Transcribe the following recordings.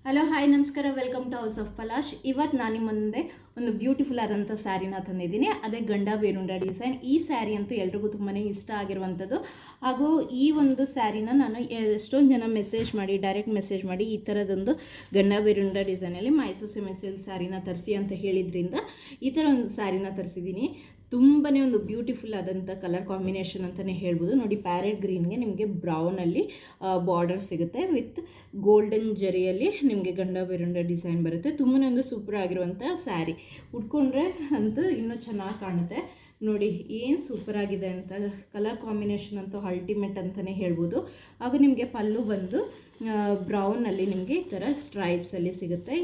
Hello hi ನಮಸ್ಕಾರ, welcome to house of Palash. ಇವತ್ತು ನಾನು ನಿಮ್ಮ ಮುಂದೆ ಒಂದು ಬ್ಯೂಟಿಫುಲ್ ಆದಂಥ ಸ್ಯಾರಿನ ತಂದಿದ್ದೀನಿ. ಅದೇ ಗಂಡ ಬೇರುಂಡ ಡಿಸೈನ್. ಈ ಸ್ಯಾರಿ ಅಂತೂ ಎಲ್ರಿಗೂ ತುಂಬಾ ಇಷ್ಟ ಆಗಿರುವಂಥದ್ದು. ಹಾಗೂ ಈ ಒಂದು ಸ್ಯಾರಿನ ನಾನು ಎಷ್ಟೊಂದು ಜನ ಡೈರೆಕ್ಟ್ ಮೆಸೇಜ್ ಮಾಡಿ ಈ ಥರದೊಂದು ಗಂಡ ಬೇರುಂಡ ಡಿಸೈನಲ್ಲಿ ಮೈಸೂರು ಸಿಲ್ಕ್ ಸ್ಯಾರಿನ ತರಿಸಿ ಅಂತ ಹೇಳಿದ್ರಿಂದ ಈ ಥರ ಒಂದು ಸ್ಯಾರಿನ ತರಿಸಿದ್ದೀನಿ. ತುಂಬಾ ಒಂದು ಬ್ಯೂಟಿಫುಲ್ ಆದಂಥ ಕಲರ್ ಕಾಂಬಿನೇಷನ್ ಅಂತಲೇ ಹೇಳ್ಬೋದು. ನೋಡಿ, ಪ್ಯಾರೆಟ್ ಗ್ರೀನ್ಗೆ ನಿಮಗೆ ಬ್ರೌನಲ್ಲಿ ಬಾರ್ಡರ್ ಸಿಗುತ್ತೆ ವಿತ್ ಗೋಲ್ಡನ್ ಜರಿಯಲ್ಲಿ ನಿಮಗೆ ಗಂಡ ಬೇರುಂಡ ಡಿಸೈನ್ ಬರುತ್ತೆ. ತುಂಬಾ ಒಂದು ಸೂಪರ್ ಆಗಿರುವಂಥ ಸ್ಯಾರಿ. ಉಟ್ಕೊಂಡ್ರೆ ಅಂತೂ ಇನ್ನೂ ಚೆನ್ನಾಗಿ ಕಾಣುತ್ತೆ. ನೋಡಿ ಏನು ಸೂಪರ್ ಆಗಿದೆ ಅಂತ. ಕಲರ್ ಕಾಂಬಿನೇಷನ್ ಅಂತೂ ಅಲ್ಟಿಮೇಟ್ ಅಂತಲೇ ಹೇಳ್ಬೋದು. ಹಾಗೂ ನಿಮಗೆ ಪಲ್ಲು ಬಂದು ಬ್ರೌನಲ್ಲಿ ನಿಮಗೆ ಈ ಥರ ಸ್ಟ್ರೈಪ್ಸಲ್ಲಿ ಸಿಗುತ್ತೆ.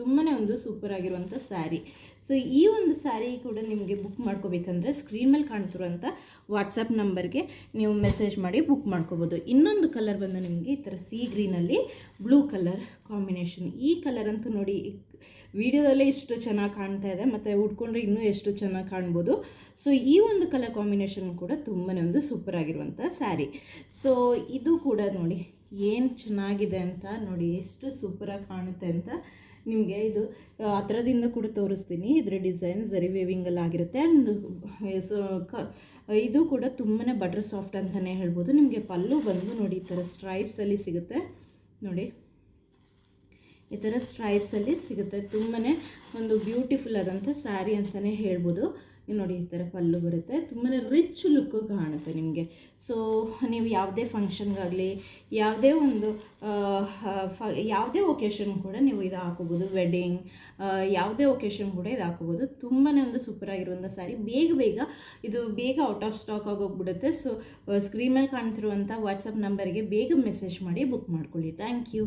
ತುಂಬಾ ಒಂದು ಸೂಪರ್ ಆಗಿರುವಂಥ ಸ್ಯಾರಿ. ಸೊ ಈ ಒಂದು ಸ್ಯಾರಿ ಕೂಡ ನಿಮಗೆ ಬುಕ್ ಮಾಡ್ಕೋಬೇಕಂದ್ರೆ ಸ್ಕ್ರೀನ್ ಮೇಲೆ ಕಾಣ್ತಿರುವಂಥ ವಾಟ್ಸಪ್ ನಂಬರ್ಗೆ ನೀವು ಮೆಸೇಜ್ ಮಾಡಿ ಬುಕ್ ಮಾಡ್ಕೋಬೋದು. ಇನ್ನೊಂದು ಕಲರ್ ಬಂದು ನಿಮಗೆ ಈ ಥರ ಸೀ ಗ್ರೀನಲ್ಲಿ ಬ್ಲೂ ಕಲರ್ ಕಾಂಬಿನೇಷನ್. ಈ ಕಲರ್ ಅಂತೂ ನೋಡಿ ವಿಡಿಯೋದಲ್ಲೇ ಇಷ್ಟು ಚೆನ್ನಾಗಿ ಕಾಣ್ತಾ ಇದೆ, ಮತ್ತು ಉಟ್ಕೊಂಡ್ರೆ ಇನ್ನೂ ಎಷ್ಟು ಚೆನ್ನಾಗಿ ಕಾಣ್ಬೋದು. ಸೊ ಈ ಒಂದು ಕಲರ್ ಕಾಂಬಿನೇಷನ್ ಕೂಡ ತುಂಬಾ ಒಂದು ಸೂಪರ್ ಆಗಿರುವಂಥ ಸ್ಯಾರಿ. ಸೊ ಇದು ಕೂಡ ನೋಡಿ ಏನು ಚೆನ್ನಾಗಿದೆ ಅಂತ. ನೋಡಿ ಎಷ್ಟು ಸೂಪರಾಗಿ ಕಾಣುತ್ತೆ ಅಂತ. ನಿಮಗೆ ಇದು ಹತ್ರದಿಂದ ಕೂಡ ತೋರಿಸ್ತೀನಿ. ಇದರ ಡಿಸೈನ್ ಝರಿ ವೇವಿಂಗಲ್ಲಿ ಆಗಿರುತ್ತೆ. ಆ್ಯಂಡ್ ಸೊ ಇದು ಕೂಡ ತುಂಬಾ ಬಟರ್ ಸಾಫ್ಟ್ ಅಂತಲೇ ಹೇಳ್ಬೋದು. ನಿಮಗೆ ಪಲ್ಲು ಬಂದು ನೋಡಿ ಈ ಥರ ಸ್ಟ್ರೈಪ್ಸಲ್ಲಿ ಸಿಗುತ್ತೆ. ನೋಡಿ ಈ ಥರ ಸ್ಟ್ರೈಪ್ಸಲ್ಲಿ ಸಿಗುತ್ತೆ. ತುಂಬಾ ಒಂದು ಬ್ಯೂಟಿಫುಲ್ ಆದಂಥ ಸ್ಯಾರಿ ಅಂತಲೇ ಹೇಳ್ಬೋದು. ನೋಡಿ ಈ ಥರ ಪಲ್ಲು ಬರುತ್ತೆ. ತುಂಬಾ ರಿಚ್ ಲುಕ್ಕು ಕಾಣುತ್ತೆ ನಿಮಗೆ. ಸೊ ನೀವು ಯಾವುದೇ ಫಂಕ್ಷನ್ಗಾಗಲಿ ಯಾವುದೇ ಒಂದು ಯಾವುದೇ ಒಕೇಶನ್ ಕೂಡ ನೀವು ಇದು ಹಾಕೋಬೋದು. ವೆಡ್ಡಿಂಗ್ ಯಾವುದೇ ಒಕೇಶನ್ ಕೂಡ ಇದು ಹಾಕೋಬೋದು. ತುಂಬಾ ಒಂದು ಸೂಪರಾಗಿರುವಂಥ ಸ್ಯಾರಿ. ಇದು ಬೇಗ ಔಟ್ ಆಫ್ ಸ್ಟಾಕ್ ಆಗೋಗ್ಬಿಡುತ್ತೆ. ಸೊ ಸ್ಕ್ರೀನ್ ಮೇಲೆ ಕಾಣ್ತಿರುವಂಥ ವಾಟ್ಸಪ್ ನಂಬರ್ಗೆ ಬೇಗ ಮೆಸೇಜ್ ಮಾಡಿ ಬುಕ್ ಮಾಡ್ಕೊಳ್ಳಿ. Thank you.